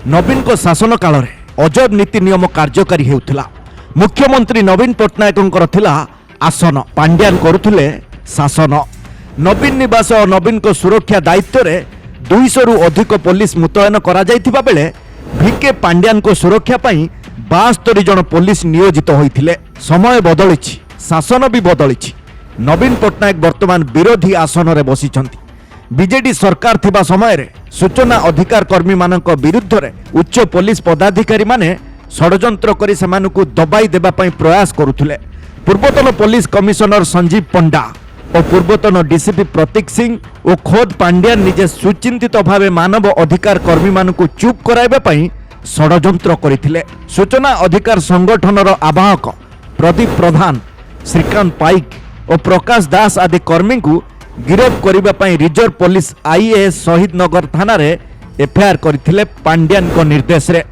नवीन को शासन काल में अजब नीति नियम कार्यकारी हेउथिला। मुख्यमंत्री नवीन पट्टनायक थिला आसन, पांड्यान करुथिले शासन। नवीन निवास और नवीन को सुरक्षा दायित्व रे 200 रु अधिक पुलिस मुतयन करा जायथिबा बेले भिके पांड्यान को सुरक्षा पई 72 जन पुलिस नियोजित होइथिले। समय बदलिछि, शासन भी बदलिछि। नवीन पट्टनायक वर्तमान विरोधी आसन रे बसिछंती। बीजेडी सरकार थिबा समय रे सूचना अधिकार कर्मी मानक विरुद्ध रे उच्च पुलिस पदाधिकारी माने षडयंत्र करी सेमानकु दबाई देबा पई प्रयास करुथिले। पूर्वतन पुलिस कमिशनर संजीव पंडा और पूर्वतन डीसीपी प्रतीक सिंह और खोद पांड्यान निजे सुचिंतित भावे मानव अधिकार कर्मी मानकु चुप कराइबा पई षडयंत्र करिथिले। सूचना अधिकार संगठनर आवाहक प्रदीप प्रधान, श्रीकांत पाइक और प्रकाश दास आदि कर्मी को गिरफ करने पर रिजर्व पुलिस आईएएस शहीद नगर थाना रे एफआईआर करथिले। पांड्यान को निर्देश रे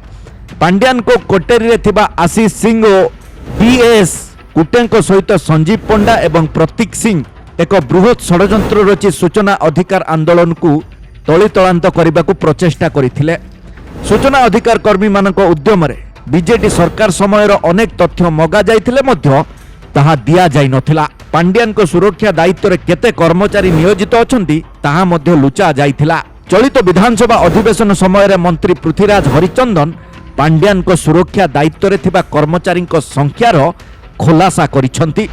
पांड्यान को कोटेरी रे थिबा आशीष सिंह और बीएस कुटेंको सहित संजीव पंडा एवं प्रतीक सिंह एक बृहत षडयंत्र रची सूचना अधिकार आंदोलन को तलितलांत करने को प्रचेष्टा करथिले। सूचना अधिकार कर्मी मानक उद्यम रे बीजेडी सरकार समय अनेक तथ्य मगा जाइथिले मध्य ताहा दिया जाई नथिला। पांड्यान को सुरक्षा दायित्व रे केते कर्मचारी नियोजित अछंती ताहा मध्य लुचा जाइथिला। चलित विधानसभा अधिवेशन समय रे मंत्री पृथ्वीराज हरिचंदन पांड्यान को सुरक्षा दायित्व रे थिबा कर्मचारी संख्यार खुलासा करिसंती।